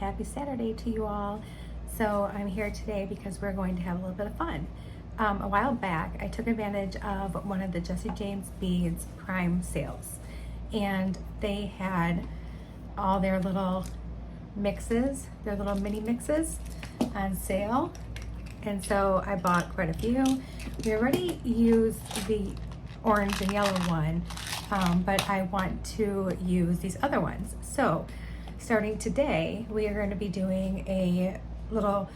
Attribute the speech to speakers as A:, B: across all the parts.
A: happy Saturday to you all. So I'm here today because we're going to have a little bit of fun. A while back, I took advantage of one of the Jesse James Beads Prime sales, and they had all their little mixes, their little mini mixes on sale. And so I bought quite a few. We already used the orange and yellow one, but I want to use these other ones. So starting today, we are going to be doing a little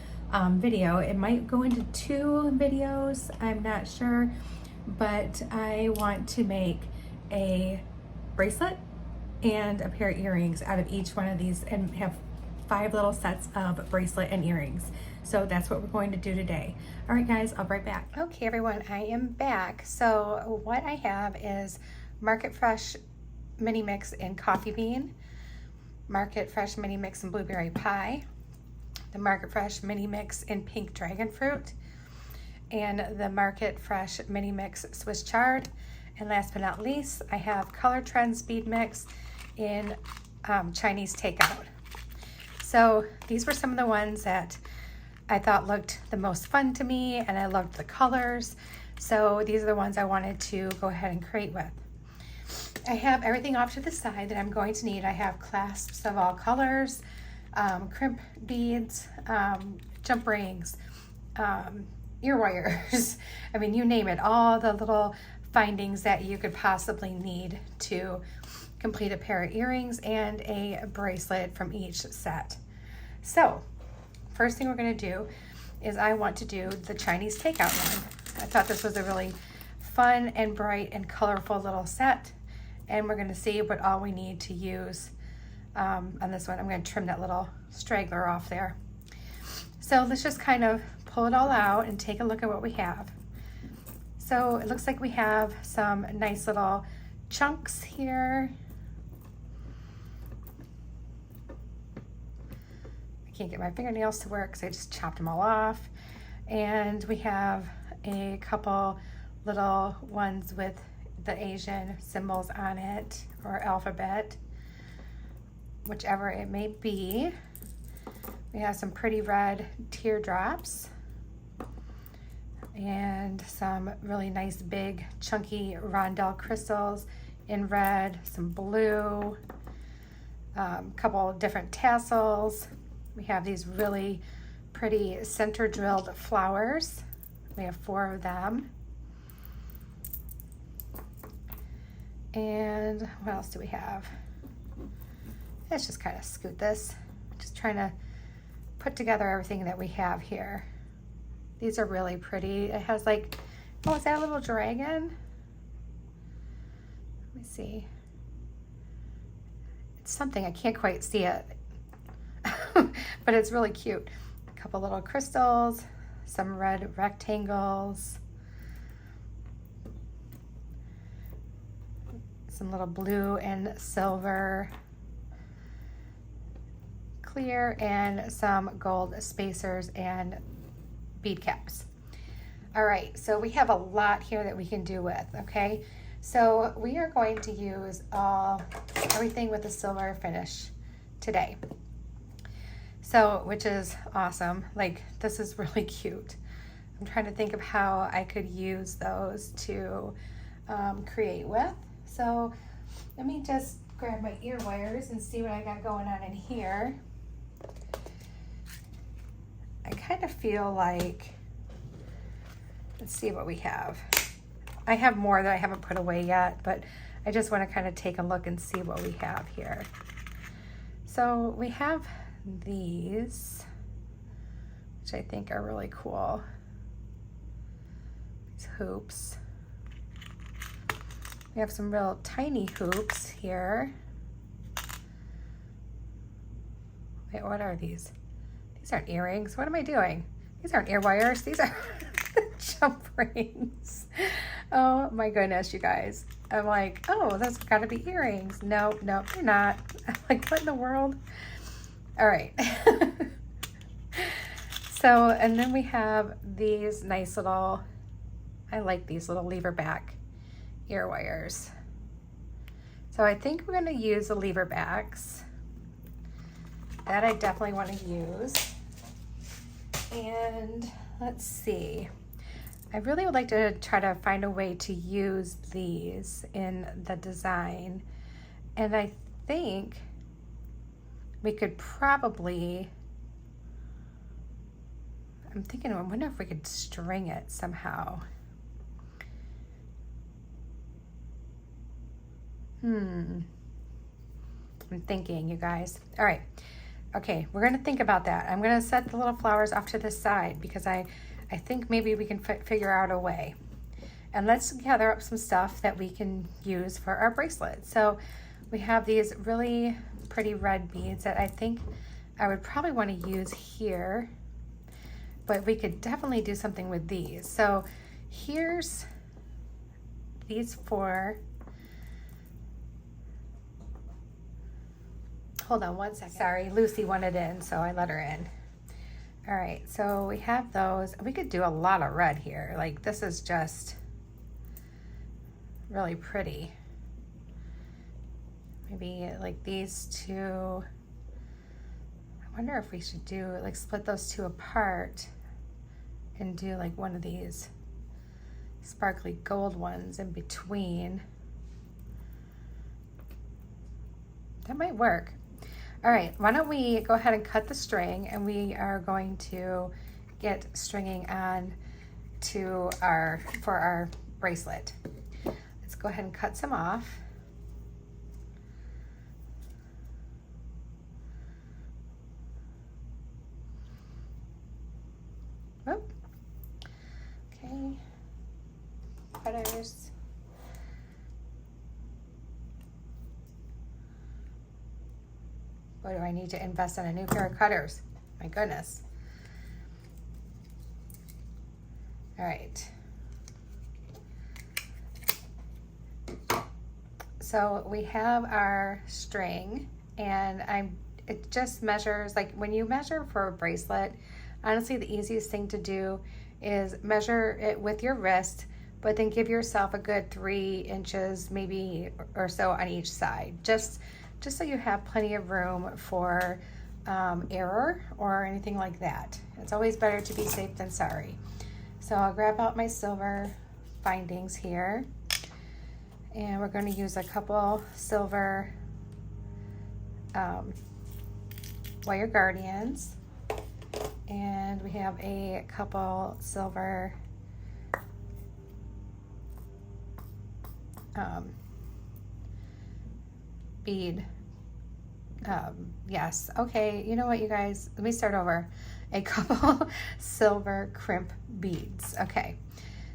A: video. It might go into 2 videos, I'm not sure, but I want to make a bracelet and a pair of earrings out of each one of these and have 5 little sets of bracelet and earrings. So that's what we're going to do today. All right, guys, I'll be right back. Okay, everyone, I am back. So what I have is Market Fresh Mini Mix in Coffee Bean, Market Fresh Mini Mix in Blueberry Pie, the Market Fresh Mini Mix in Pink Dragon Fruit, and the Market Fresh Mini Mix Swiss Chard. And last but not least, I have Color Trends Bead Mix in Chinese Takeout. So these were some of the ones that I thought looked the most fun to me, and I loved the colors. So these are the ones I wanted to go ahead and create with. I have everything off to the side that I'm going to need. I have clasps of all colors, crimp beads, jump rings, ear wires. I mean, you name it, all the little findings that you could possibly need to complete a pair of earrings and a bracelet from each set. So first thing we're going to do is I want to do the Chinese Takeout one. I thought this was a really fun and bright and colorful little set, and we're going to see what all we need to use on this one. I'm going to trim that little straggler off there. So let's just kind of pull it all out and take a look at what we have. So it looks like we have some nice little chunks here. Can't get my fingernails to work because I just chopped them all off. And we have a couple little ones with the Asian symbols on it, or alphabet, whichever it may be. We have some pretty red teardrops and some really nice big chunky rondelle crystals in red, some blue, couple different tassels. We have these really pretty center drilled flowers. We have 4 of them. And what else do we have? Let's just kind of scoot this. Just trying to put together everything that we have here. These are really pretty. It has like, oh, is that a little dragon? Let me see. It's something, I can't quite see it. But it's really cute. A couple little crystals, some red rectangles, some little blue and silver clear, and some gold spacers and bead caps. All right, so we have a lot here that we can do with, okay? So we are going to use everything with a silver finish today. So, which is awesome. Like, this is really cute. I'm trying to think of how I could use those to create with. So let me just grab my ear wires and see what I got going on in here. I kind of feel like, let's see what we have. I have more that I haven't put away yet, but I just want to kind of take a look and see what we have here. So we have these, which I think are really cool. These hoops. We have some real tiny hoops here. Wait, what are these? These aren't earrings. What am I doing? These aren't ear wires. These are jump rings. Oh my goodness, you guys. I'm like, oh, that's gotta be earrings. No, they're not. I'm like, what in the world? All right. So, and then we have these nice little, I like these little lever back ear wires. So I think we're going to use the lever backs. that I definitely want to use. And let's see. I really would like to try to find a way to use these in the design. And I think we could probably, I'm thinking, I wonder if we could string it somehow. I'm thinking, you guys. All right. Okay, we're gonna think about that. I'm gonna set the little flowers off to the side because I think maybe we can figure out a way. And let's gather up some stuff that we can use for our bracelet. So we have these really pretty red beads that I think I would probably want to use here, but we could definitely do something with these. So here's these 4. Hold on one second. Sorry, Lucy wanted in, so I let her in. All right, so we have those. We could do a lot of red here. Like, this is just really pretty. Maybe like these 2. I wonder if we should do, like, split those 2 apart and do like one of these sparkly gold ones in between. That might work. All right, why don't we go ahead and cut the string, and we are going to get stringing on to for our bracelet. Let's go ahead and cut some off. Whoop. Okay, cutters. Boy, do I need to invest in a new pair of cutters. My goodness. All right. So we have our string, and it just measures, like when you measure for a bracelet, honestly, the easiest thing to do is measure it with your wrist, but then give yourself a good 3 inches maybe or so on each side. Just so you have plenty of room for error or anything like that. It's always better to be safe than sorry. So I'll grab out my silver bindings here, and we're going to use a couple silver wire guardians, and we have a couple silver bead. Yes, okay, you know what, you guys, let me start over. A couple silver crimp beads. Okay,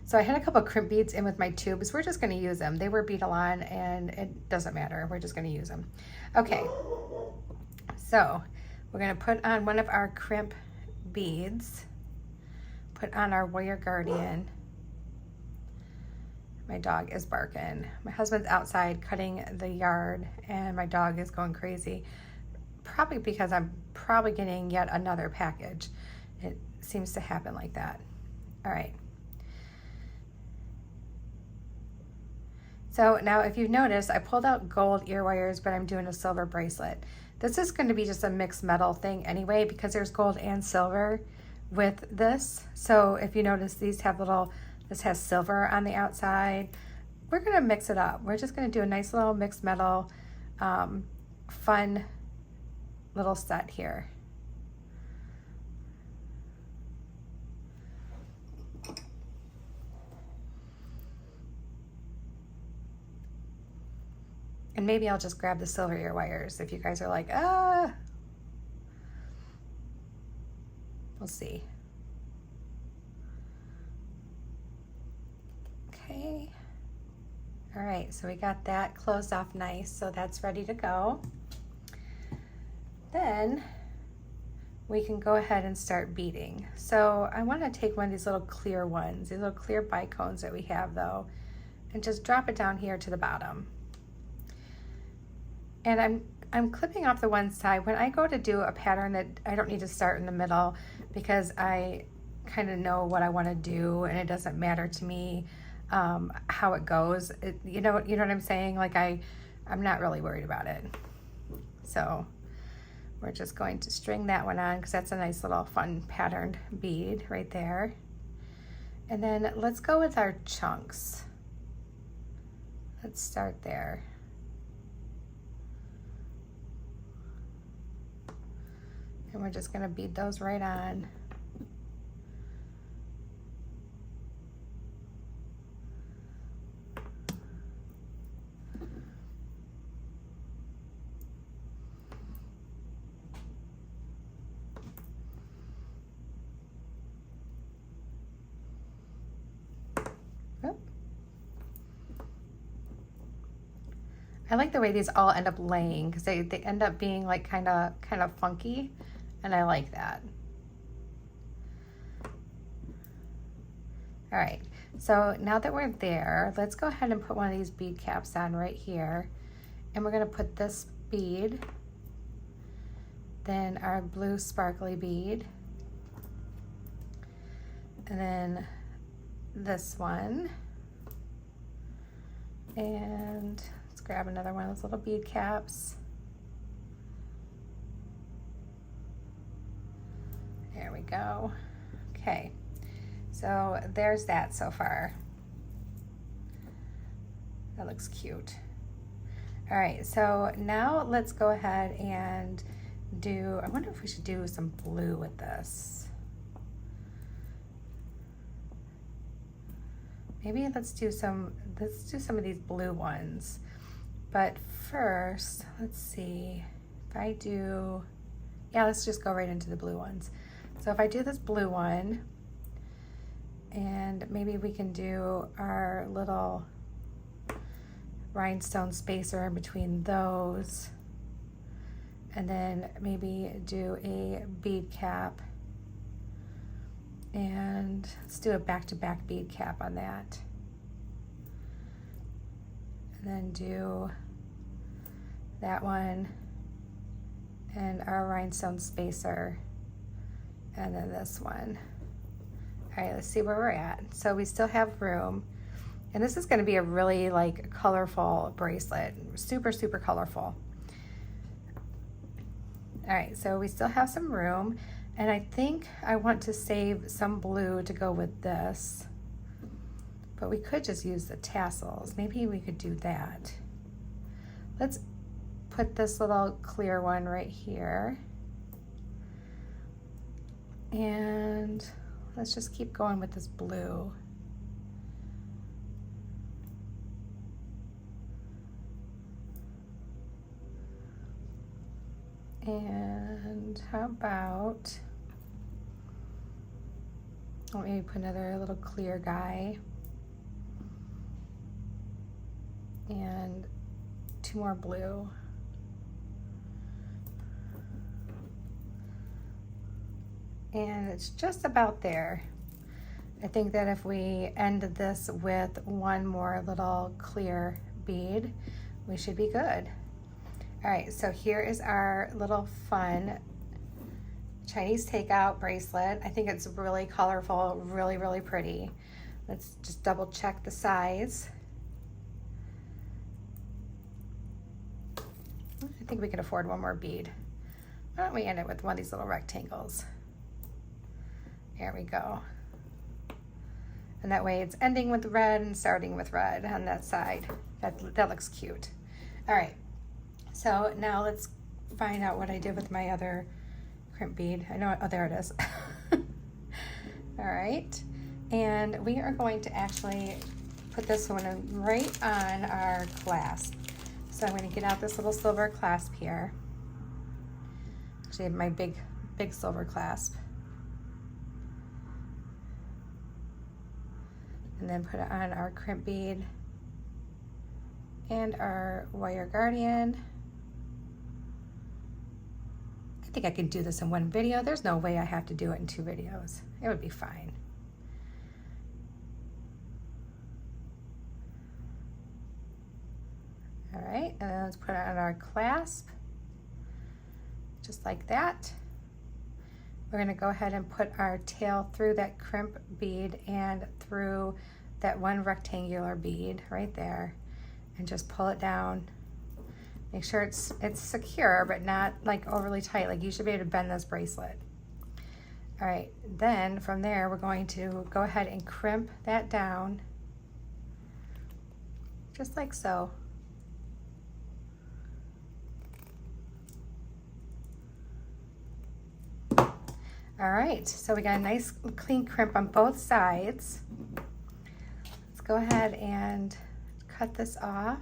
A: so I had a couple crimp beads in with my tubes. We're just going to use them. They were beadle on, and it doesn't matter. We're just going to use them. Okay, so we're going to put on one of our crimp beads, put on our wire guardian. My dog is barking. My husband's outside cutting the yard, and my dog is going crazy. Probably because I'm probably getting yet another package. It seems to happen like that. All right. So now if you've noticed, I pulled out gold ear wires, but I'm doing a silver bracelet. This is going to be just a mixed metal thing anyway, because there's gold and silver with this. So if you notice, these have this has silver on the outside. We're going to mix it up. We're just going to do a nice little mixed metal, fun little set here. And maybe I'll just grab the silver ear wires if you guys are like, ah. We'll see. Okay. All right, so we got that closed off nice, so that's ready to go. Then we can go ahead and start beading. So I want to take one of these little clear ones, these little clear bicones that we have though, and just drop it down here to the bottom. And I'm clipping off the one side. When I go to do a pattern that I don't need to start in the middle, because I kind of know what I want to do, and it doesn't matter to me how it goes. You know what I'm saying? Like I'm not really worried about it. So we're just going to string that one on because that's a nice little fun patterned bead right there. And then let's go with our chunks. Let's start there. And we're just gonna bead those right on. I like the way these all end up laying because they end up being like kind of funky, and I like that. All right, so now that we're there, let's go ahead and put one of these bead caps on right here, and we're gonna put this bead, then our blue sparkly bead, and then this one, and let's grab another one of those little bead caps. There we go. Okay, so there's that so far. That looks cute. All right, so now let's go ahead and do, I wonder if we should do some blue with this. Maybe let's do some of these blue ones. But first, let's see, if I do, yeah, let's just go right into the blue ones. So if I do this blue one, and maybe we can do our little rhinestone spacer in between those, and then maybe do a bead cap, and let's do a back-to-back bead cap on that, and then do that one and our rhinestone spacer, and then this one. All right, let's see where we're at. So we still have room, and this is going to be a really like colorful bracelet, super colorful. All right, so we still have some room, and I think I want to save some blue to go with this, but we could just use the tassels. Maybe we could do that. Let's put this little clear one right here, and let's just keep going with this blue. And how about, I'll maybe put another little clear guy and two more blue. And it's just about there. I think that if we end this with one more little clear bead, we should be good. All right, so here is our little fun Chinese takeout bracelet. I think it's really colorful, really pretty. Let's just double check the size. I think we can afford one more bead. Why don't we end it with one of these little rectangles? There we go. And that way it's ending with red and starting with red on that side. That looks cute. All right, so now let's find out what I did with my other crimp bead. I know, oh, there it is. All right, and we are going to actually put this one right on our clasp. So I'm going to get out this little silver clasp here. Actually, I have my big silver clasp. And then put it on our crimp bead and our wire guardian. I think I can do this in one video. There's no way I have to do it in 2 videos. It would be fine. All right, and then let's put it on our clasp, just like that. We're gonna go ahead and put our tail through that crimp bead and through that one rectangular bead right there, and just pull it down. Make sure it's secure, but not like overly tight. Like you should be able to bend this bracelet. All right, then from there, we're going to go ahead and crimp that down, just like so. All right, so we got a nice clean crimp on both sides. Let's go ahead and cut this off.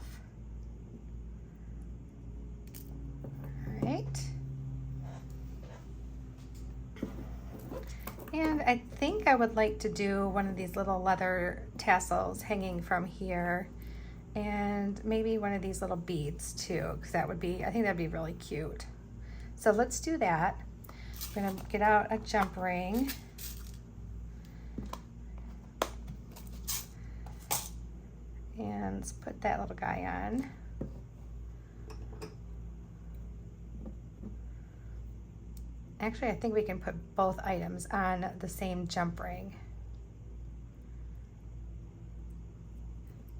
A: All right. And I think I would like to do one of these little leather tassels hanging from here, and maybe one of these little beads too, because that would be, I think that'd be really cute. So let's do that. I'm gonna get out a jump ring. And let's put that little guy on. Actually, I think we can put both items on the same jump ring.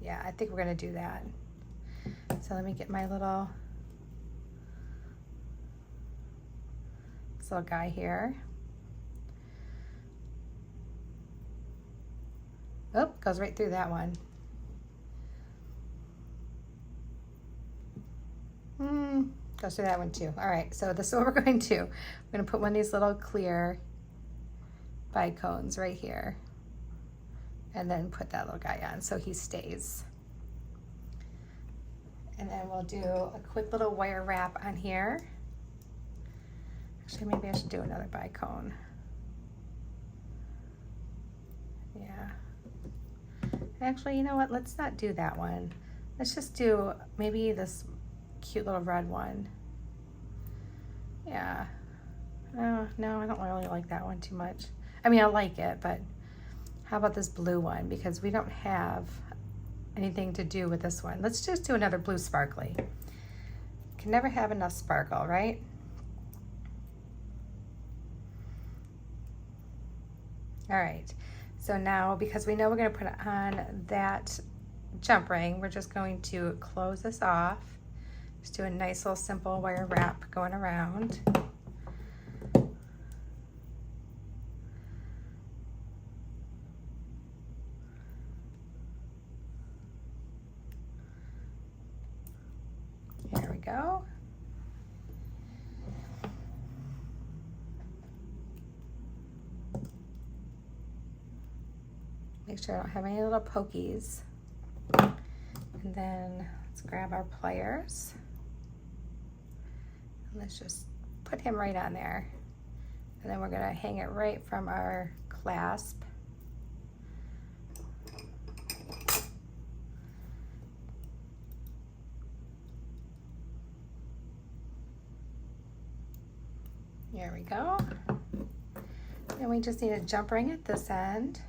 A: Yeah, I think we're gonna do that. So let me get my little guy here. Oh, goes right through that one. Goes through that one too. All right, so this is what we're going to do. We're going to put one of these little clear bicones right here, and then put that little guy on so he stays. And then we'll do a quick little wire wrap on here. Actually, maybe I should do another bicone. Yeah. Actually, you know what? Let's not do that one. Let's just do maybe this cute little red one. Yeah. Oh, no, I don't really like that one too much. I mean, I like it, but how about this blue one? Because we don't have anything to do with this one. Let's just do another blue sparkly. Can never have enough sparkle, right? All right, so now because we know we're going to put on that jump ring, we're just going to close this off. Just do a nice little simple wire wrap going around. There we go. Make sure I don't have any little pokies. And then let's grab our pliers. And let's just put him right on there. And then we're gonna hang it right from our clasp. There we go. And we just need a jump ring at this end.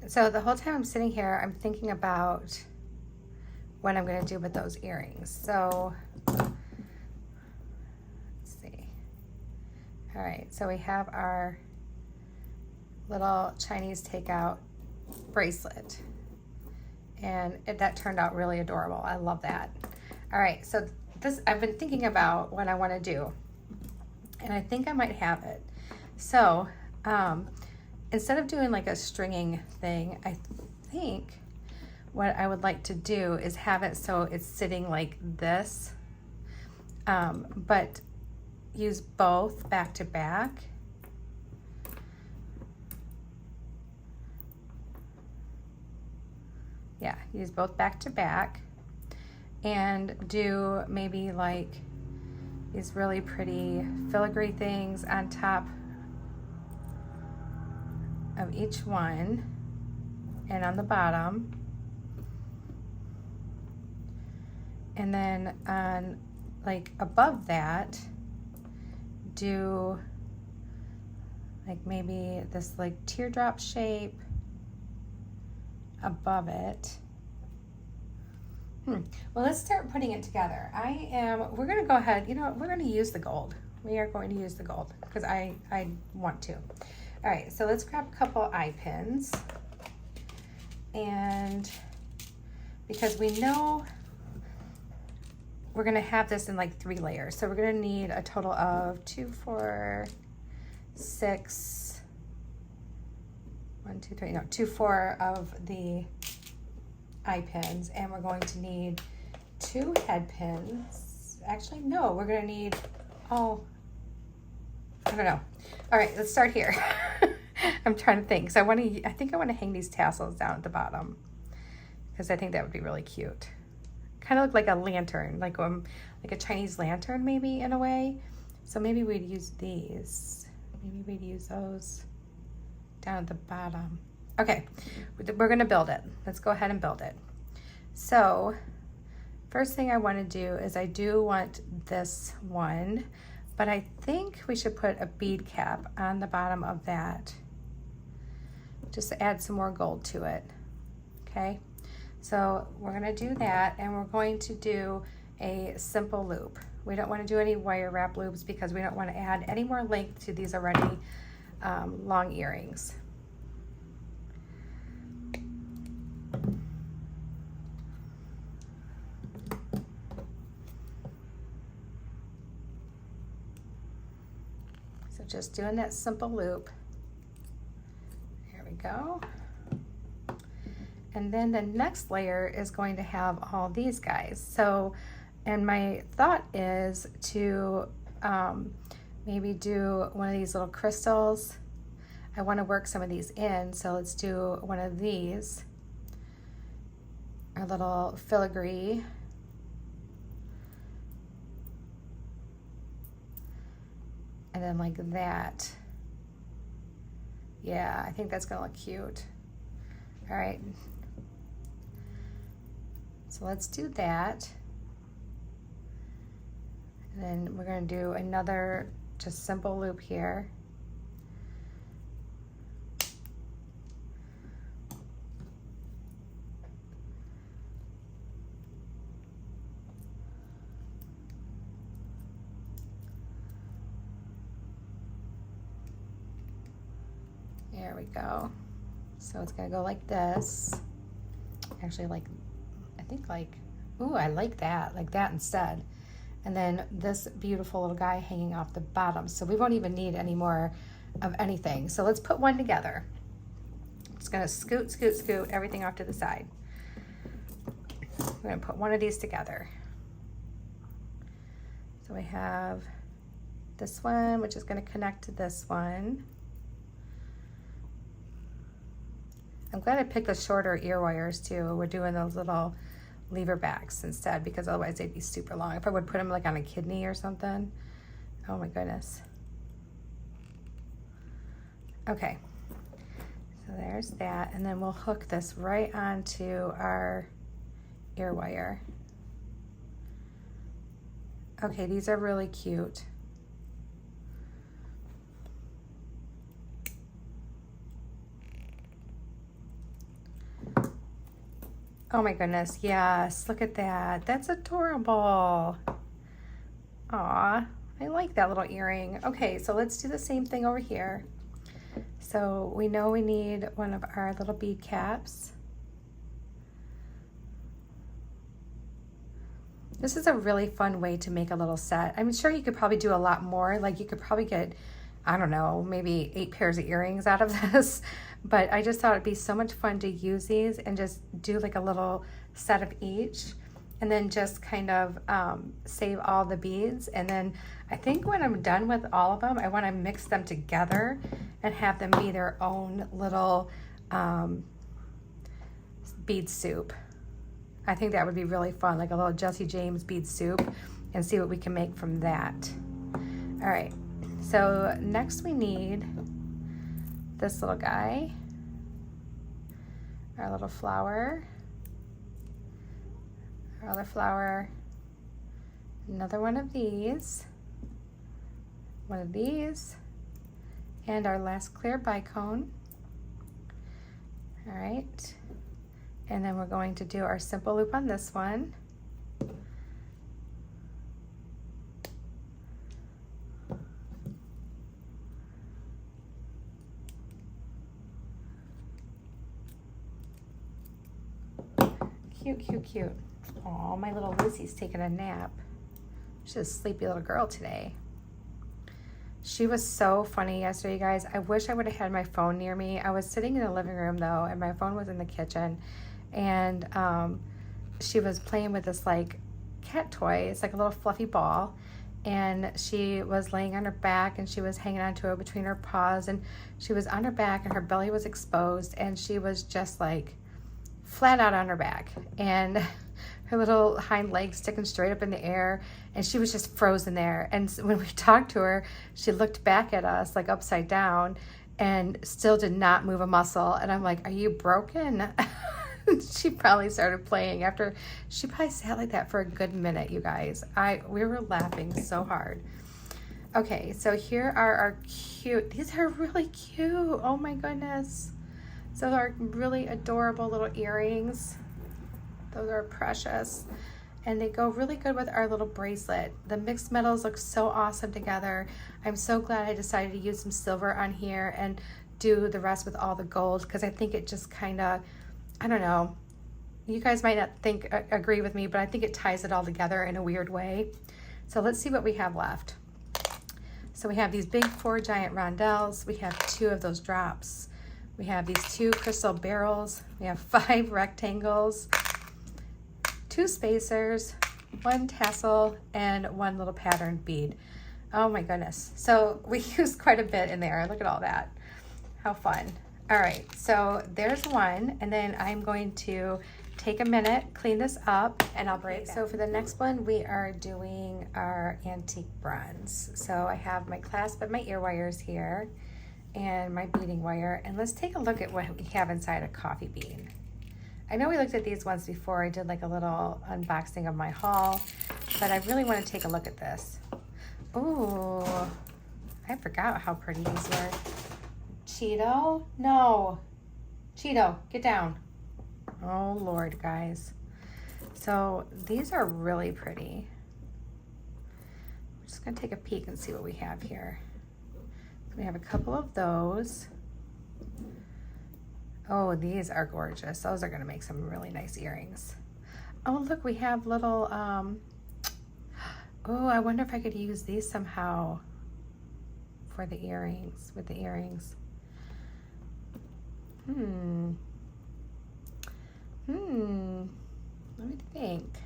A: So the whole time I'm sitting here, I'm thinking about what I'm going to do with those earrings. So let's see. All right, so we have our little Chinese takeout bracelet, and that turned out really adorable. I love that. All right, so this, I've been thinking about what I want to do, and I think I might have it. So instead of doing like a stringing thing, I think what I would like to do is have it so it's sitting like this, but use both back to back. Yeah, use both back to back, and do maybe like these really pretty filigree things on top of each one and on the bottom, and then on like above that do like maybe this like teardrop shape above it, Well, let's start putting it together. We're gonna go ahead, you know, we're gonna use the gold. We are going to use the gold because I want to. All right, so let's grab a couple eye pins. And because we know we're gonna have this in like 3 layers. So we're gonna need a total of 2, 4, 6, 1, 2, 3, no, 2, 4 of the eye pins, and we're going to need 2 head pins. Actually, no, we're gonna need, oh, I don't know. All right, let's start here. I'm trying to think, because I think I want to hang these tassels down at the bottom, because I think that would be really cute. Kind of look like a lantern, like a Chinese lantern maybe in a way. So maybe we'd use these. Maybe we'd use those down at the bottom. Okay, we're gonna build it. Let's go ahead and build it. So first thing I want to do is I do want this one, but I think we should put a bead cap on the bottom of that, just to add some more gold to it. Okay, so we're gonna do that, and we're going to do a simple loop. We don't want to do any wire wrap loops because we don't want to add any more length to these already long earrings. So just doing that simple loop. Here we go. And then the next layer is going to have all these guys. So, and my thought is to maybe do one of these little crystals. I want to work some of these in, so let's do one of these. Our little filigree. And then like that. Yeah, I think that's gonna look cute. All right. So let's do that. And then we're gonna do another just simple loop here. There we go. So it's gonna go like this. Actually, like, I think like, ooh, I like that instead. And then this beautiful little guy hanging off the bottom. So we won't even need any more of anything. So let's put one together. Just gonna scoot, scoot, scoot everything off to the side. We're gonna put one of these together. So we have this one, which is gonna connect to this one. I'm glad I picked the shorter ear wires too. We're doing those little lever backs instead, because otherwise they'd be super long. If I would put them like on a kidney or something. Oh my goodness. Okay, so there's that. And then we'll hook this right onto our ear wire. Okay, these are really cute. Oh my goodness, yes, look at that. That's adorable. Aw, I like that little earring. Okay, so let's do the same thing over here. So we know we need one of our little bead caps. This is a really fun way to make a little set. I'm sure you could probably do a lot more. Like you could probably get, I don't know, maybe 8 pairs of earrings out of this. But I just thought it'd be so much fun to use these and just do like a little set of each, and then just kind of save all the beads. And then I think when I'm done with all of them, I want to mix them together and have them be their own little bead soup. I think that would be really fun, like a little Jesse James bead soup, and see what we can make from that. All right, so next we need this little guy, our little flower, our other flower, another one of these, and our last clear bicone. All right, And then we're going to do our simple loop on this one. Cute, cute, cute. Oh, my little Lucy's taking a nap. She's a sleepy little girl today. She was so funny yesterday, you guys. I wish I would have had my phone near me. I was sitting in the living room though, and my phone was in the kitchen. And she was playing with this like cat toy. It's like a little fluffy ball. And she was laying on her back, and she was hanging onto it between her paws. And she was on her back, and her belly was exposed. And she was just like flat out on her back, and her little hind legs sticking straight up in the air, and she was just frozen there. And when we talked to her, she looked back at us like upside down and still did not move a muscle. And I'm like, are you broken? She probably started playing after. She probably sat like that for a good minute, you guys. We were laughing so hard. Okay, so here are our cute, these are really cute, oh my goodness. So they're really adorable little earrings. Those are precious. And they go really good with our little bracelet. The mixed metals look so awesome together. I'm so glad I decided to use some silver on here and do the rest with all the gold, because I think it just kind of, I don't know, you guys might not agree with me, but I think it ties it all together in a weird way. So let's see what we have left. So we have these big 4 giant rondelles. We have 2 of those drops. We have these 2 crystal barrels. We have 5 rectangles, 2 spacers, 1 tassel, and 1 little patterned bead. Oh my goodness. So we used quite a bit in there. Look at all that. How fun. All right, so there's one, and then I'm going to take a minute, clean this up, and I'll break it. So for the next one, we are doing our antique bronze. So I have my clasp and my ear wires here, and my beading wire, and let's take a look at what we have inside a coffee bean. I know we looked at these ones before. I did like a little unboxing of my haul, but I really want to take a look at this. Ooh, I forgot how pretty these were. Cheeto? No. Cheeto, get down. Oh Lord, guys. So these are really pretty. I'm just gonna take a peek and see what we have here. We have a couple of those. Oh, these are gorgeous. Those are gonna make some really nice earrings. Oh, look, we have little, oh, I wonder if I could use these somehow for the earrings, with the earrings. Let me think.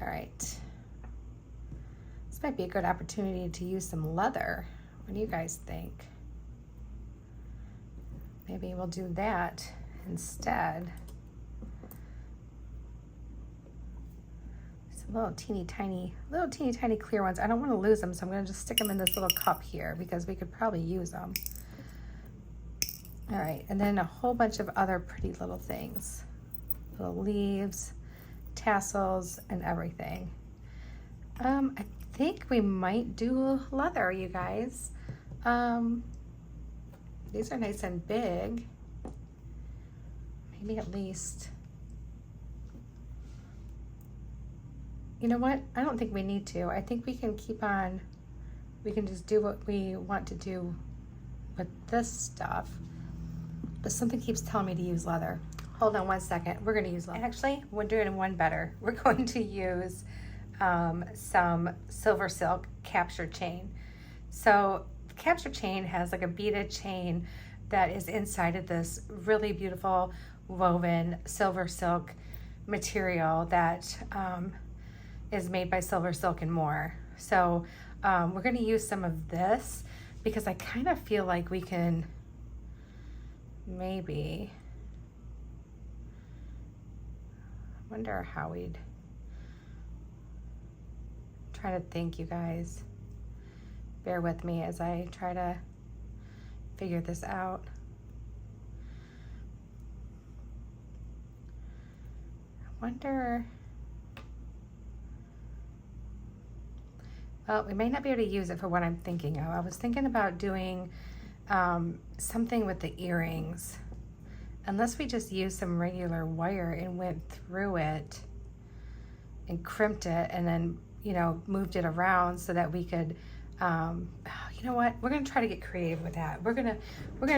A: All right. This might be a good opportunity to use some leather. What do you guys think? Maybe we'll do that instead. Some little teeny tiny clear ones. I don't want to lose them, so I'm going to just stick them in this little cup here because we could probably use them. All right, and then a whole bunch of other pretty little things. Little leaves, tassels, and everything. I think we might do leather, you guys. These are nice and big. Maybe at least. You know what? I don't think we need to. I think we can keep on, we can just do what we want to do with this stuff. But something keeps telling me to use leather. Hold on one second. We're going to use leather. Actually, we're doing one better. We're going to use some silver silk capture chain. So the capture chain has like a beaded chain that is inside of this really beautiful woven silver silk material that is made by Silver Silk and More. So we're going to use some of this because I kind of feel like we can maybe, I wonder how we'd try to think, you guys. Bear with me as I try to figure this out. I wonder, well, we may not be able to use it for what I'm thinking of. I was thinking about doing something with the earrings. unless we just used some regular wire and went through it and crimped it and then, you know, moved it around so that we could, you know what, we're gonna try to get creative with that. We're gonna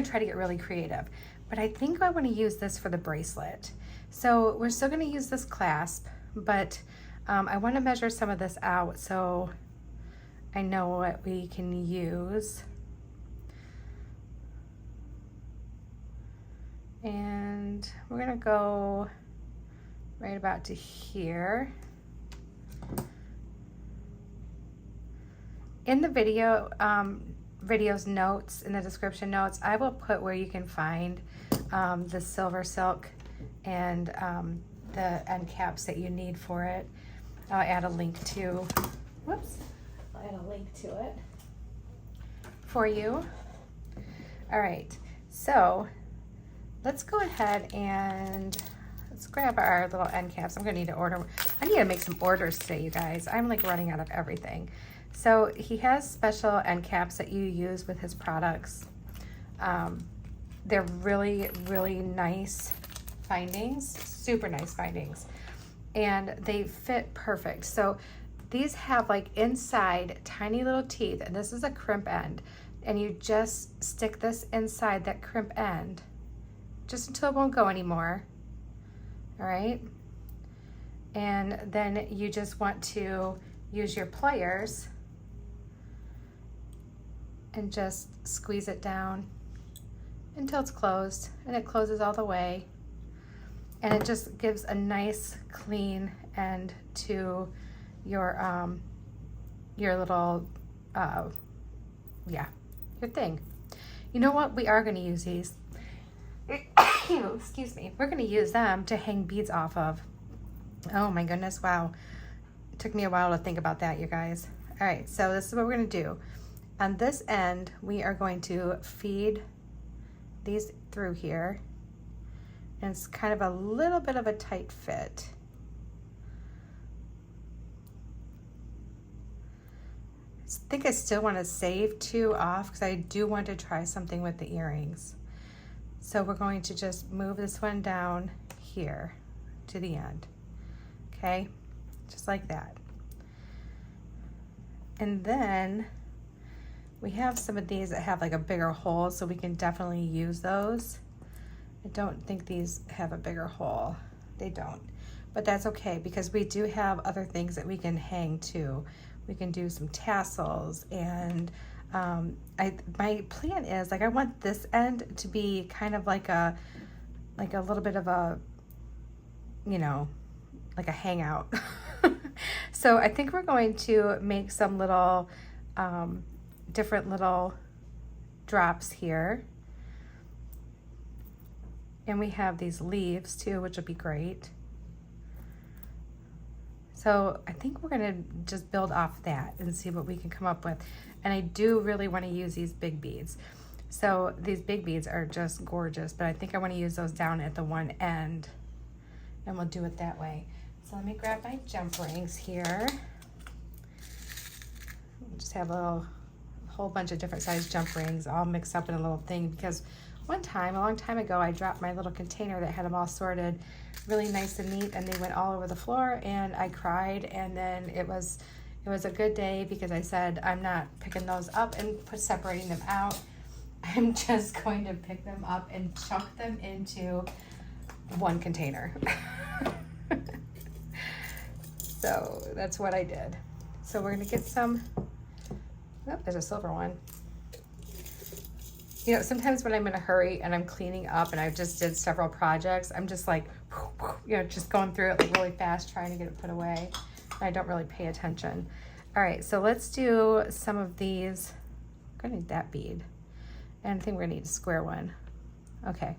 A: try to get really creative. But I think I wanna use this for the bracelet. So we're still gonna use this clasp, but I wanna measure some of this out so I know what we can use. And we're gonna go right about to here. In the video's notes, in the description notes, I will put where you can find the silver silk and the end caps that you need for it. I'll add a link to, whoops, I'll add a link to it for you. All right, so let's go ahead and let's grab our little end caps. I'm gonna need to order, I need to make some orders today, you guys. I'm like running out of everything. So he has special end caps that you use with his products. They're really, really nice findings, super nice findings. And they fit perfect. So these have like inside tiny little teeth, and this is a crimp end. And you just stick this inside that crimp end just until it won't go anymore. All right. And then you just want to use your pliers and just squeeze it down until it's closed, and it closes all the way. And it just gives a nice clean end to your little, yeah, your thing. You know what? We are gonna use these. Excuse me. We're gonna use them to hang beads off of. Oh my goodness, wow. It took me a while to think about that, you guys. All right, so this is what we're gonna do. On this end, we are going to feed these through here. And it's kind of a little bit of a tight fit. I think I still want to save 2 off because I do want to try something with the earrings. So we're going to just move this one down here to the end. Okay, just like that. And then we have some of these that have like a bigger hole, so we can definitely use those. I don't think these have a bigger hole. They don't, but that's okay because we do have other things that we can hang too. We can do some tassels, and my plan is like I want this end to be kind of like a little bit of a, you know, like a hangout. So I think we're going to make some little different little drops here. And we have these leaves too, which will be great. So I think we're gonna just build off that and see what we can come up with. And I do really wanna use these big beads. So these big beads are just gorgeous, but I think I wanna use those down at the one end, and we'll do it that way. So let me grab my jump rings here. Just have a whole bunch of different size jump rings all mixed up in a little thing, because one time, a long time ago, I dropped my little container that had them all sorted really nice and neat, and they went all over the floor, and I cried. And then it was a good day because I said, I'm not picking those up and separating them out. I'm just going to pick them up and chunk them into one container. So that's what I did. So we're gonna get some, oh, there's a silver one. You know, sometimes when I'm in a hurry and I'm cleaning up and I just did several projects, I'm just like, you know, just going through it like really fast, trying to get it put away. And I don't really pay attention. All right, so let's do some of these. I'm gonna need that bead. And I think we're gonna need a square one. Okay,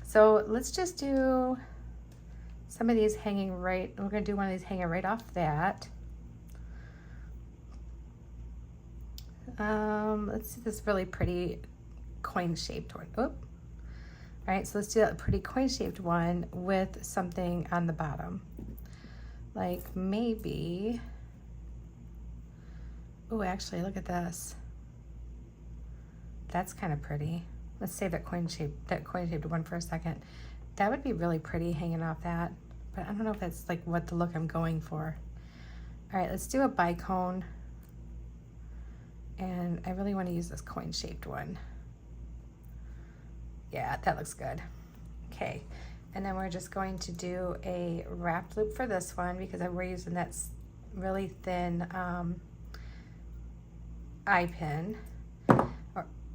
A: so let's just do some of these hanging right, we're gonna do one of these hanging right off that. Let's see this really pretty coin-shaped one. Oop. All right, so let's do that pretty coin-shaped one with something on the bottom. Like maybe, oh, actually, look at this. That's kind of pretty. Let's save that coin-shaped one for a second. That would be really pretty hanging off that, but I don't know if that's like what the look I'm going for. All right, let's do a bicone. And I really want to use this coin-shaped one. Yeah, that looks good. Okay, and then we're just going to do a wrap loop for this one because we're using that really thin eye pin,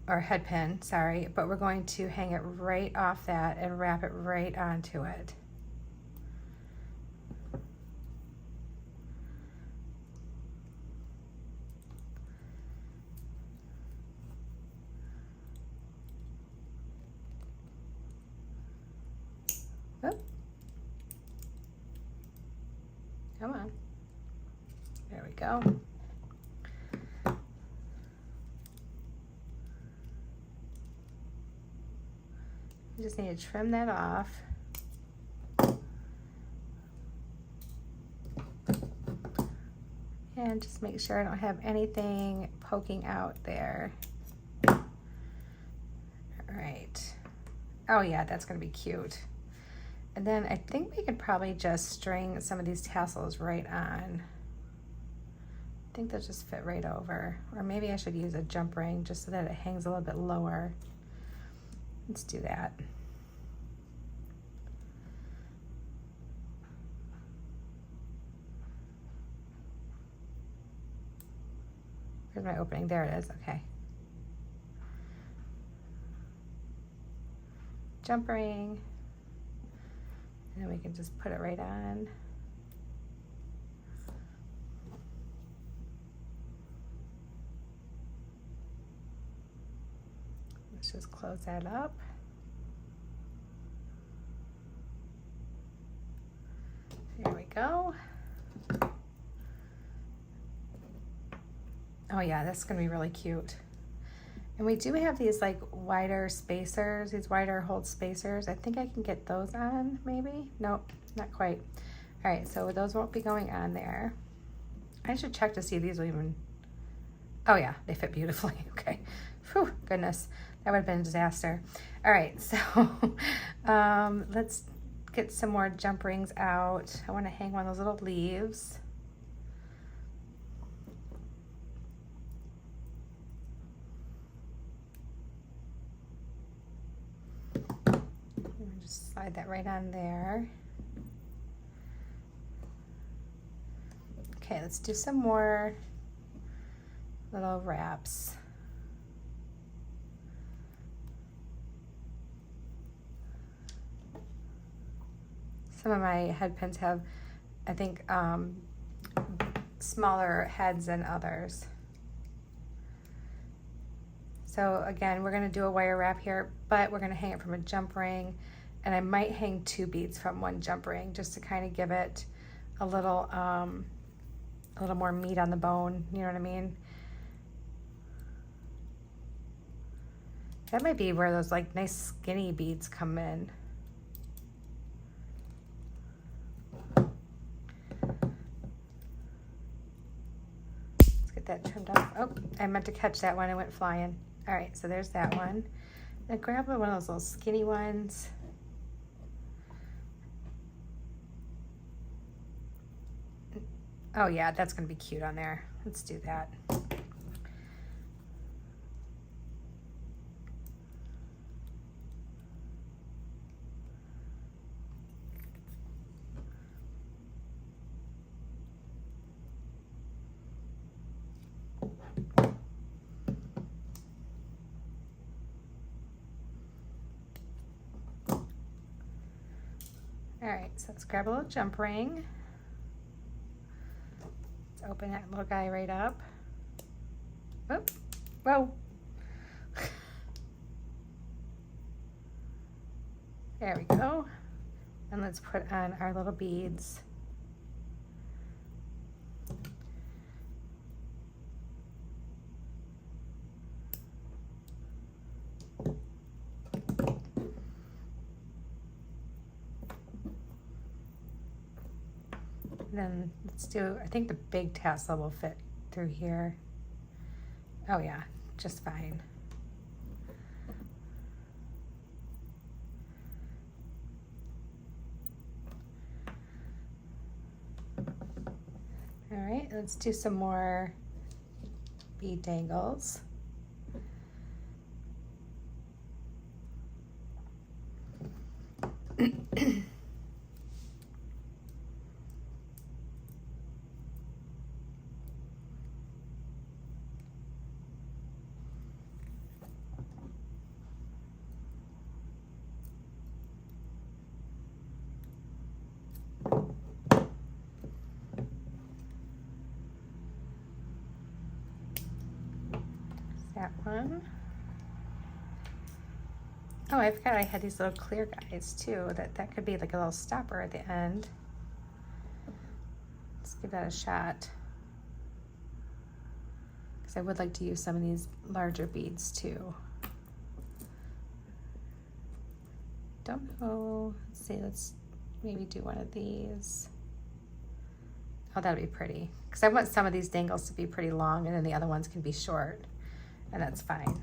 A: or head pin, sorry, but we're going to hang it right off that and wrap it right onto it. Oop. Come on. There we go. You just need to trim that off. And just make sure I don't have anything poking out there. All right. Oh yeah, that's gonna be cute. And then I think we could probably just string some of these tassels right on. I think they'll just fit right over. Or maybe I should use a jump ring just so that it hangs a little bit lower. Let's do that. Where's my opening? There it is, okay. Jump ring. And then we can just put it right on. Let's just close that up. There we go. Oh yeah, that's gonna be really cute. And we do have these like wider spacers, these wider hold spacers. I think I can get those on, maybe? Nope, not quite. All right, so those won't be going on there. I should check to see if these will even, oh yeah, they fit beautifully, okay. Whew, goodness, that would have been a disaster. All right, so let's get some more jump rings out. I wanna hang one of those little leaves. Just slide that right on there. Okay, let's do some more little wraps. Some of my head pins have, I think, smaller heads than others. So again, we're gonna do a wire wrap here, but we're gonna hang it from a jump ring, and I might hang 2 beads from one jump ring just to kind of give it a little more meat on the bone, you know what I mean? That might be where those like nice skinny beads come in. Let's get that trimmed off. Oh, I meant to catch that one, it went flying. All right, so there's that one. Then grab one of those little skinny ones. Oh yeah, that's gonna be cute on there. Let's do that. All right, so let's grab a little jump ring. Let's open that little guy right up. Oop, whoa. There we go. And let's put on our little beads. Then let's do, I think the big tassel will fit through here. Oh yeah, just fine. All right, let's do some more bead dangles. That one. Oh, I forgot I had these little clear guys too. That could be like a little stopper at the end. Let's give that a shot. Because I would like to use some of these larger beads too. Don't know. Let's see, let's maybe do one of these. Oh, that'd be pretty. Because I want some of these dangles to be pretty long and then the other ones can be short. And that's fine.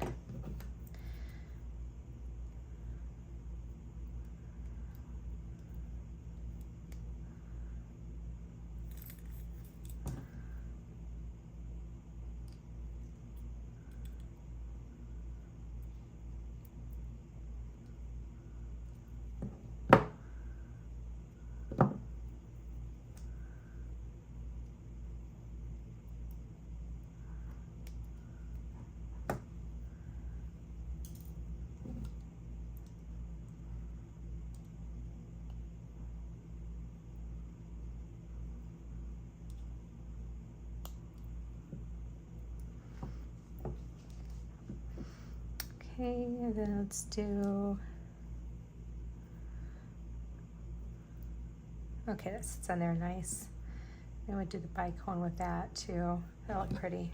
A: Okay, and then let's do, okay, that sits on there nice. And we'll do the bicone with that too. That'll look pretty.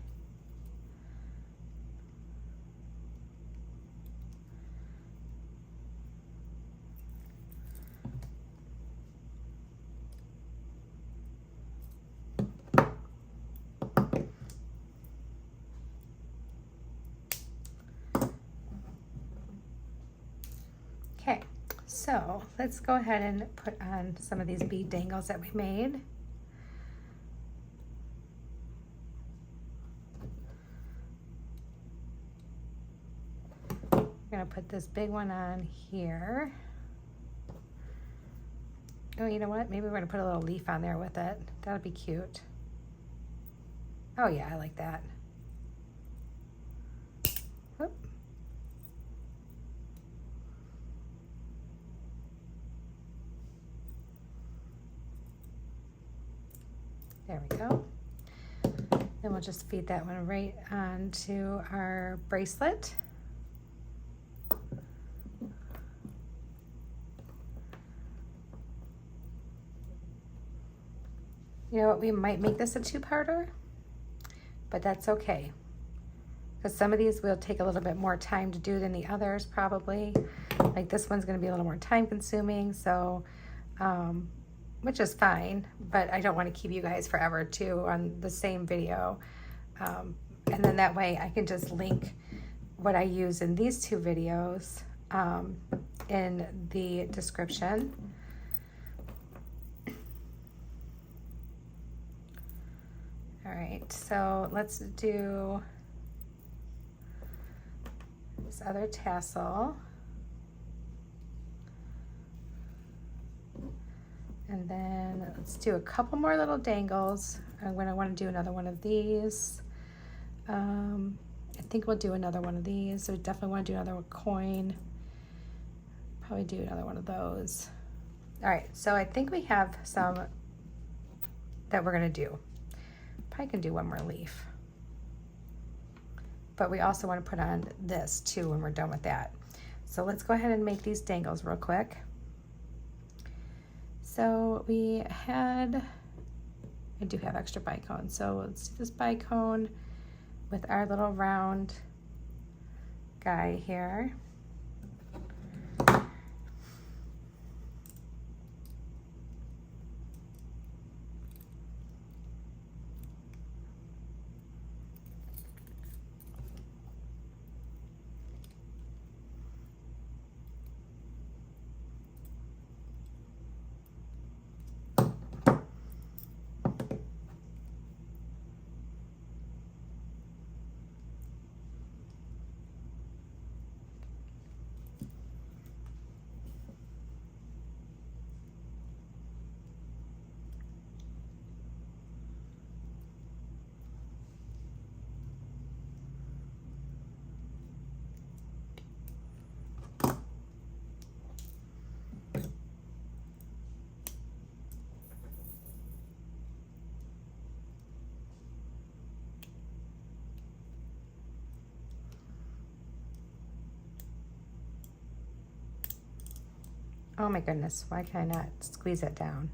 A: Okay, so let's go ahead and put on some of these bead dangles that we made. I'm gonna put this big one on here. Oh, you know what? Maybe we're gonna put a little leaf on there with it. That would be cute. Oh yeah, I like that. Whoop. There we go. Then we'll just feed that one right onto our bracelet. You know what, we might make this a two-parter, but that's okay. Because some of these will take a little bit more time to do than the others probably. Like this one's gonna be a little more time consuming, so, which is fine, but I don't want to keep you guys forever too on the same video. And then that way I can just link what I use in these two videos in the description. All right, so let's do this other tassel. And then let's do a couple more little dangles. I'm gonna want to do another one of these. I think we'll do another one of these. So we definitely want to do another coin. Probably do another one of those. All right, so I think we have some that we're gonna do. Probably can do one more leaf. But we also want to put on this too when we're done with that. So let's go ahead and make these dangles real quick. So we had, I do have extra bicone. So let's do this bicone with our little round guy here. Oh my goodness, why can I not squeeze it down?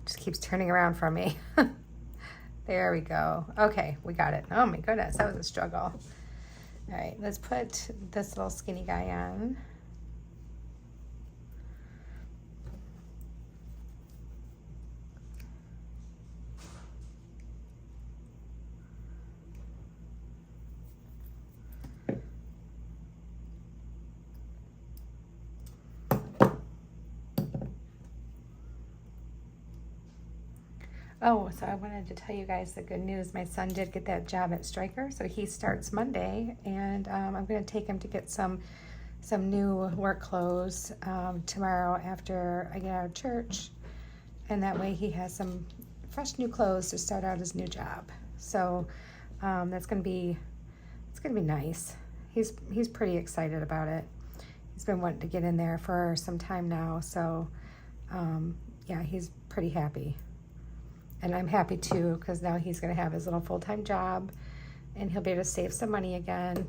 A: Just keeps turning around for me. There we go. Okay, we got it. Oh my goodness, that was a struggle. All right, let's put this little skinny guy on. Oh, so I wanted to tell you guys the good news. My son did get that job at Stryker, so he starts Monday, and I'm going to take him to get some new work clothes tomorrow after I get out of church, and that way he has some fresh new clothes to start out his new job. So it's going to be nice. He's pretty excited about it. He's been wanting to get in there for some time now, so yeah, he's pretty happy. And I'm happy too, because now he's going to have his little full-time job, and he'll be able to save some money again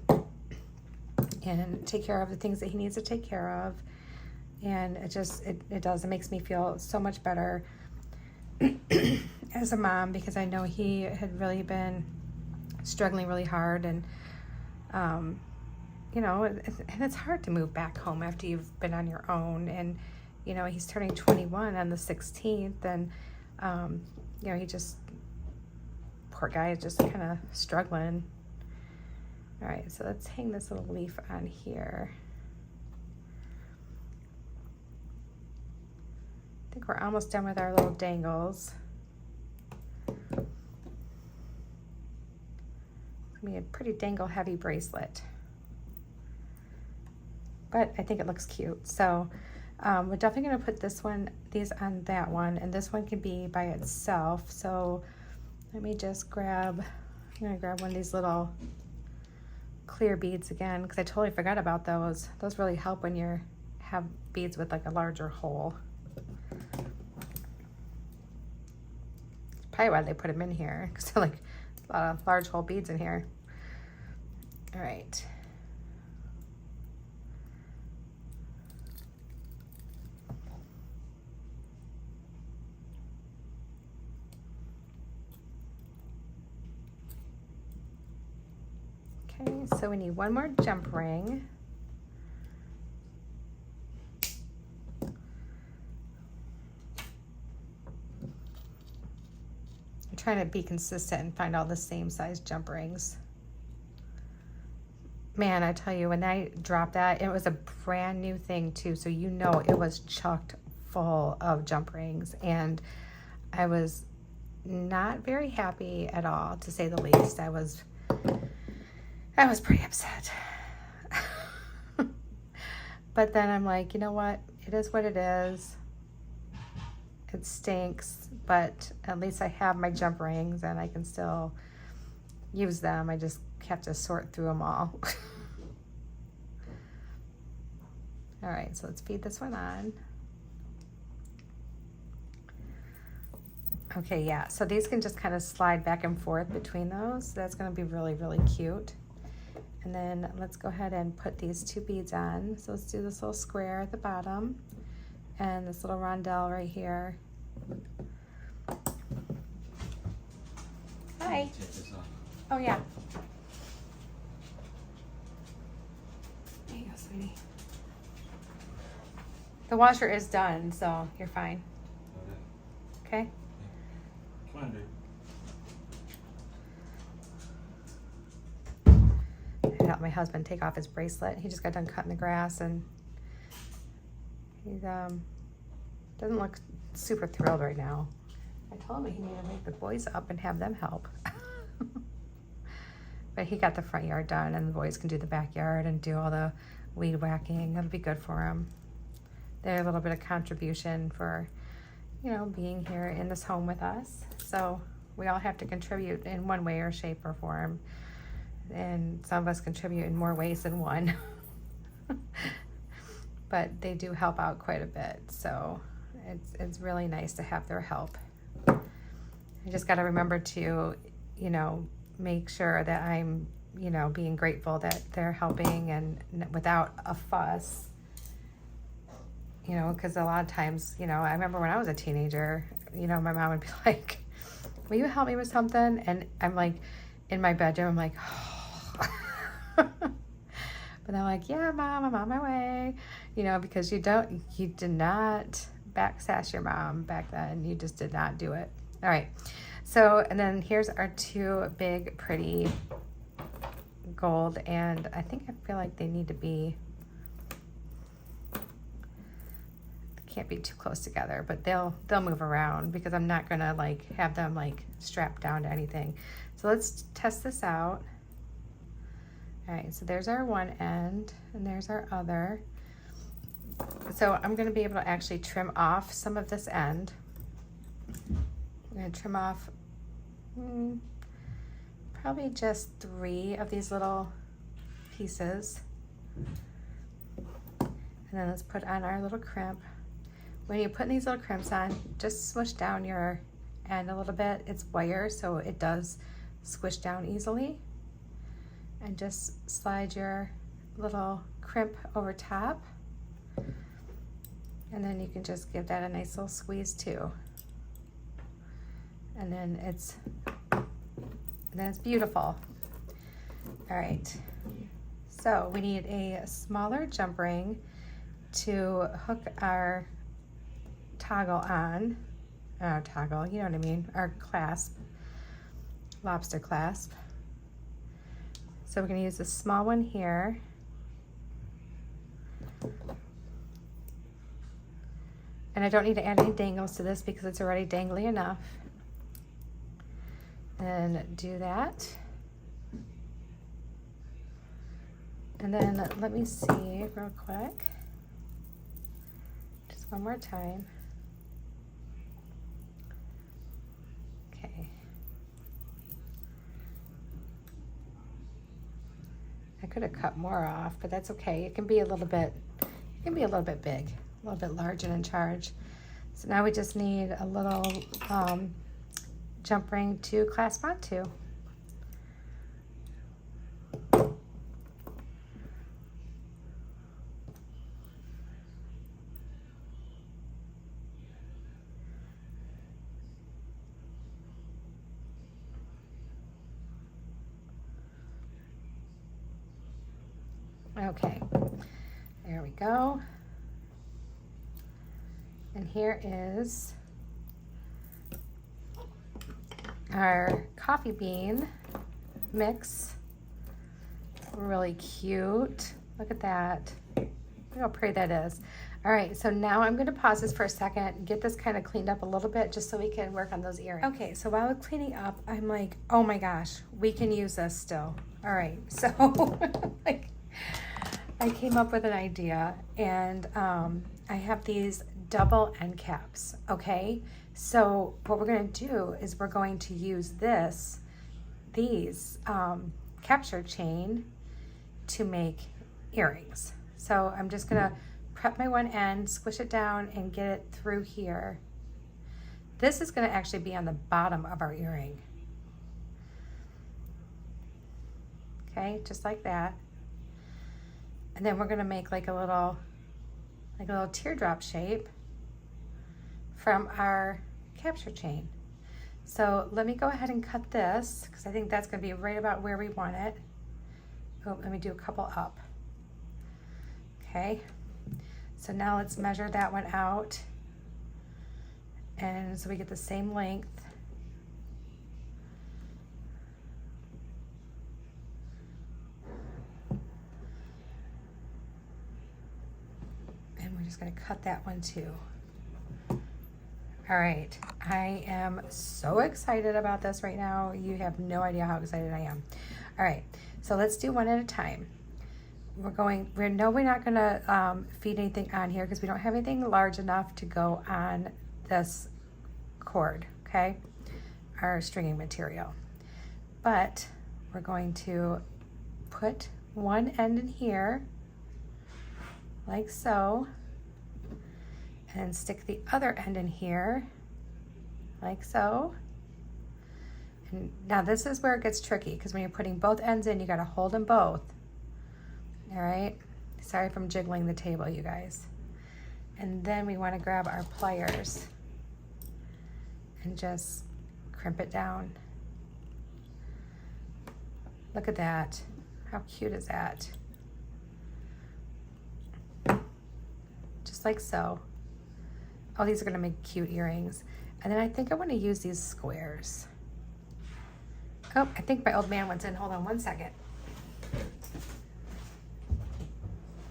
A: and take care of the things that he needs to take care of. And it makes me feel so much better as a mom, because I know he had really been struggling really hard, and you know, and it's hard to move back home after you've been on your own. And you know, he's turning 21 on the 16th, and you know, poor guy is just kind of struggling. All right, so let's hang this little leaf on here. I think we're almost done with our little dangles. It's gonna be a pretty dangle heavy bracelet, but I think it looks cute. So we're definitely going to put these on that one, and this one can be by itself. So let me just I'm going to grab one of these little clear beads again, because I totally forgot about those. Those really help when you have beads with like a larger hole. That's probably why they put them in here, because they're like a lot of large hole beads in here. All right. Okay, so we need one more jump ring. I'm trying to be consistent and find all the same size jump rings. Man, I tell you, when I dropped that, it was a brand new thing too, so you know it was chocked full of jump rings, and I was not very happy at all, to say the least. I was pretty upset. But then I'm like, you know what? It is what it is. It stinks, but at least I have my jump rings and I can still use them. I just have to sort through them all. All right, so let's feed this one on. Okay, yeah, so these can just kind of slide back and forth between those. That's going to be really, really cute. And then let's go ahead and put these two beads on. So let's do this little square at the bottom and this little rondelle right here. Hi. Oh yeah. There you go, sweetie. The washer is done, so you're fine. Okay?
B: Come on, dude.
A: I helped my husband take off his bracelet. He just got done cutting the grass, and he doesn't look super thrilled right now. I told him he needed to wake the boys up and have them help. But he got the front yard done, and the boys can do the backyard and do all the weed whacking. That'll be good for them. They're a little bit of contribution for, you know, being here in this home with us. So we all have to contribute in one way or shape or form. And some of us contribute in more ways than one. But they do help out quite a bit. So it's really nice to have their help. I just got to remember to, you know, make sure that I'm, you know, being grateful that they're helping and without a fuss.
C: you know, because a lot of times, you know, I remember when I was a teenager, you know, my mom would be like, will you help me with something? And I'm like, in my bedroom, I'm like, oh. But I'm like, yeah, Mom, I'm on my way. You know, because you did not backsass your mom back then. You just did not do it. All right. So, and then here's our two big, pretty gold. And I feel like they need to be, can't be too close together, but they'll move around because I'm not gonna like have them like strapped down to anything. So let's test this out. All right, so there's our one end and there's our other. So I'm gonna be able to actually trim off some of this end. I'm gonna trim off probably just 3 of these little pieces. And then let's put on our little crimp. When you're putting these little crimps on, just smush down your end a little bit. It's wire, so it does squish down easily. And just slide your little crimp over top. And then you can just give that a nice little squeeze too. And then it's beautiful. All right, so we need a smaller jump ring to hook our toggle on, our toggle, you know what I mean, our clasp, lobster clasp. So we're going to use this small one here. And I don't need to add any dangles to this because it's already dangly enough. And do that. And then let me see real quick. Just one more time. Okay. I could have cut more off, but that's okay. It can be a little bit big, a little bit large and in charge. So now we just need a little jump ring to clasp onto. Okay, there we go. And here is our coffee bean mix. Really cute. Look at that. Look how pretty that is. All right, so now I'm going to pause this for a second, get this kind of cleaned up a little bit just so we can work on those earrings. Okay, so while I'm cleaning up, I'm like, oh my gosh, we can use this still. All right, so like, I came up with an idea, and I have these double end caps, okay? So what we're gonna do is we're going to use these capture chain to make earrings. So I'm just gonna prep my one end, squish it down, and get it through here. This is gonna actually be on the bottom of our earring. Okay, just like that. And then we're gonna make like a little teardrop shape from our capture chain. So let me go ahead and cut this because I think that's gonna be right about where we want it. Oh, let me do a couple up. Okay, so now let's measure that one out. And so we get the same length. And we're just gonna cut that one too. All right, I am so excited about this right now. You have no idea how excited I am. All right, so let's do one at a time. We're not gonna feed anything on here because we don't have anything large enough to go on this cord, okay? Our stringing material. But we're going to put one end in here, like so, and stick the other end in here, like so. And now this is where it gets tricky because when you're putting both ends in, you gotta hold them both. All right, sorry if I'm jiggling the table, you guys. And then we want to grab our pliers and just crimp it down. Look at that. How cute is that? Just like so. Oh, these are gonna make cute earrings. And then I think I want to use these squares. Oh, I think my old man wants in. Hold on one second.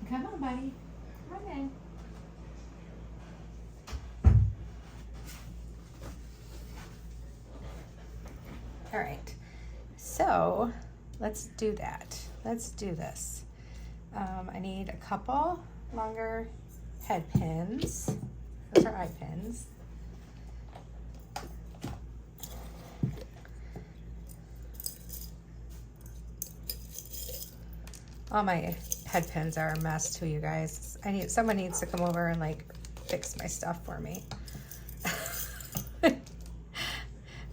C: Come on, buddy. Come on in. All right, so let's do that. Let's do this. I need a couple longer head pins. Those are eye pins. All my head pins are a mess too, you guys. Someone needs to come over and like fix my stuff for me.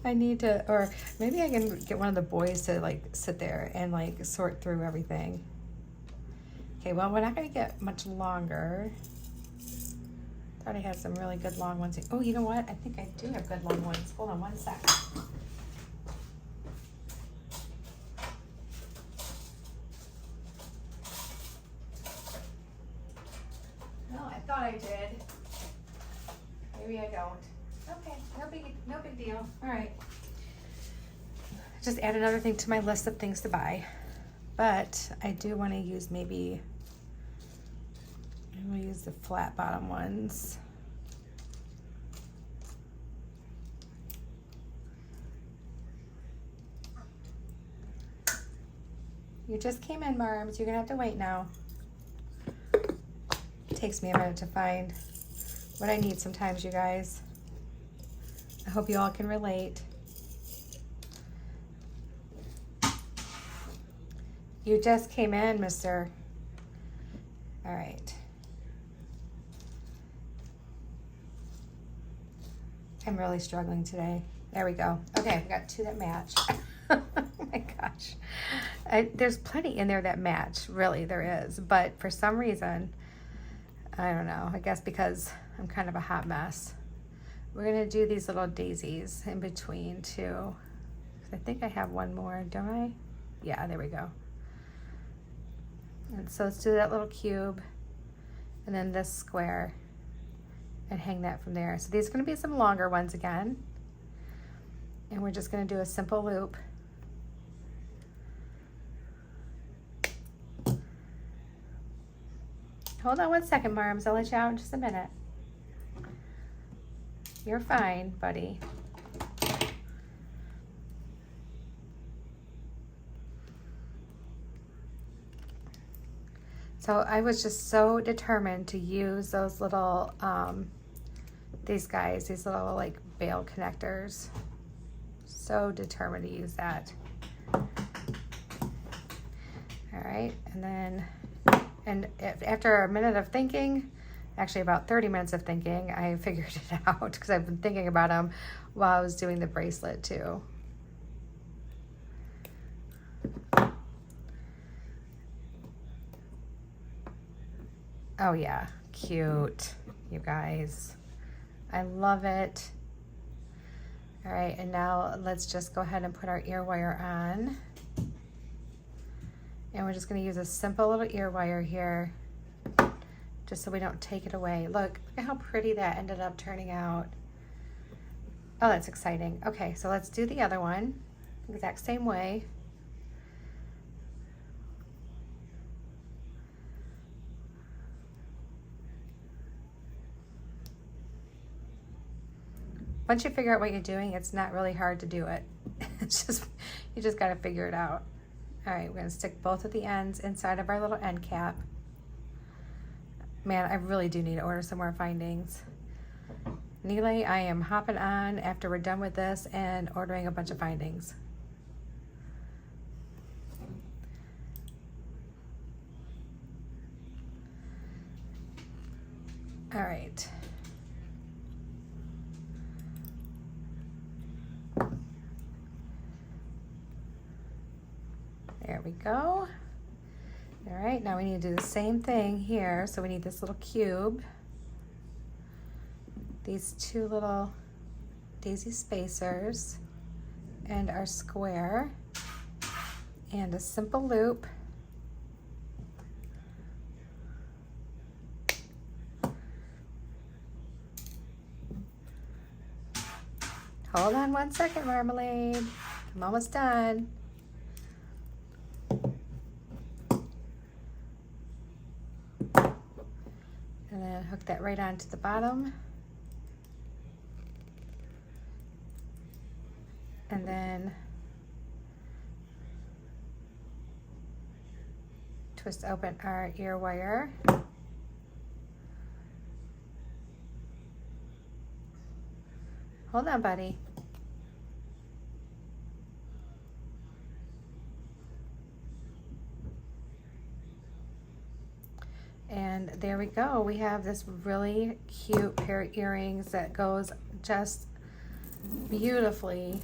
C: I need to, or maybe I can get one of the boys to like sit there and like sort through everything. Okay, well, we're not gonna get much longer. Thought I had some really good long ones. Oh, you know what? I think I do have good long ones. Hold on one sec. No, I thought I did. Maybe I don't. Okay, no big deal. All right. Just add another thing to my list of things to buy. But I do want to use I'm going to use the flat bottom ones. You just came in, Marms. You're going to have to wait now. It takes me a minute to find what I need sometimes, you guys. I hope you all can relate. You just came in, mister. All right. I'm really struggling today. There we go. Okay, we got two that match. Oh my gosh. There's plenty in there that match, really, there is. But for some reason, I don't know, I guess because I'm kind of a hot mess. We're gonna do these little daisies in between too. I think I have one more, don't I? Yeah, there we go. And so let's do that little cube and then this square and hang that from there. So these are gonna be some longer ones again. And we're just gonna do a simple loop. Hold on one second, Marms. I'll let you out in just a minute. You're fine, buddy. So I was just so determined to use those little, these little like bail connectors. So determined to use that. All right, and then, after a minute of thinking, actually about 30 minutes of thinking, I figured it out because I've been thinking about them while I was doing the bracelet too. Oh yeah, cute, you guys. I love it. All right, and now let's just go ahead and put our ear wire on. And we're just gonna use a simple little ear wire here, just so we don't take it away. Look at how pretty that ended up turning out. Oh, that's exciting. Okay, so let's do the other one, exact same way. Once you figure out what you're doing, it's not really hard to do it. It's just, you just gotta figure it out. All right, we're gonna stick both of the ends inside of our little end cap. Man, I really do need to order some more findings. Neely, I am hopping on after we're done with this and ordering a bunch of findings. All right. There we go. All right, now we need to do the same thing here. So we need this little cube. these two little daisy spacers and our square and a simple loop. Hold on 1 second, Marmalade. I'm almost done. And then hook that right onto the bottom. And then twist open our ear wire. Hold on, buddy. And there we go. We have this really cute pair of earrings that goes just beautifully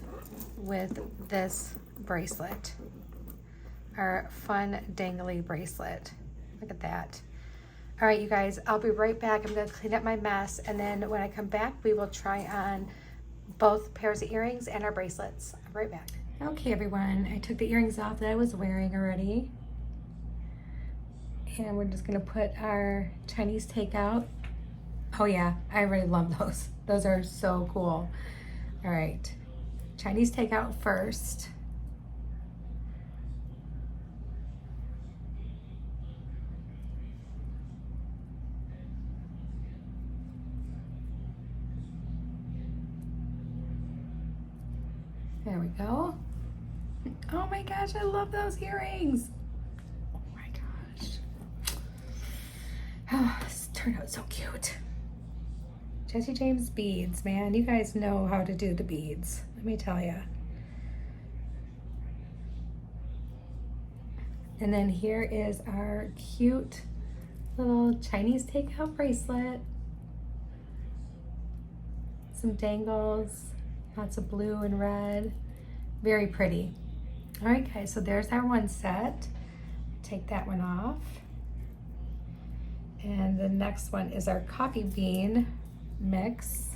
C: with this bracelet. Our fun dangly bracelet. Look at that. All right, you guys, I'll be right back. I'm gonna clean up my mess, and then when I come back, we will try on both pairs of earrings and our bracelets. I'll be right back.
A: Okay, everyone, I took the earrings off that I was wearing already. And we're just gonna put our Chinese takeout. Oh yeah, I really love those. Those are so cool. All right, Chinese takeout first. There we go. Oh my gosh, I love those earrings. Oh my gosh. Oh, this turned out so cute. Jesse James beads, man. You guys know how to do the beads. Let me tell you. And then here is our cute little Chinese takeout bracelet. Some dangles. Lots of blue and red. Very pretty. All right, guys, so there's our one set. Take that one off. And the next one is our coffee bean mix.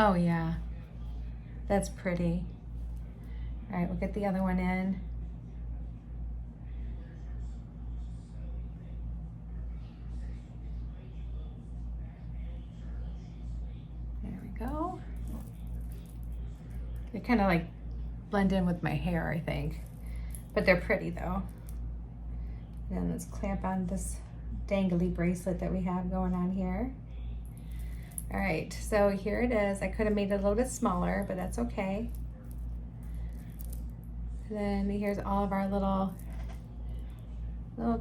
A: Oh yeah, that's pretty. All right, we'll get the other one in. There we go. They kind of like blend in with my hair, I think, but they're pretty though. And then let's clamp on this dangly bracelet that we have going on here. All right, so here it is. I could have made it a little bit smaller, but that's okay. And then here's all of our little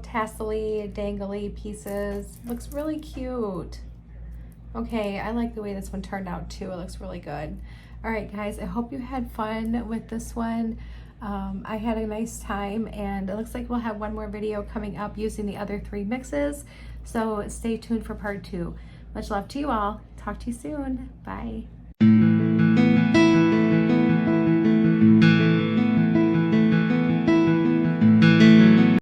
A: tassel-y, dangly pieces. Looks really cute. Okay, I like the way this one turned out too. It looks really good. All right, guys, I hope you had fun with this one. I had a nice time, and it looks like we'll have one more video coming up using the other 3 mixes. So stay tuned for part 2. Much love to you all. Talk to you soon. Bye.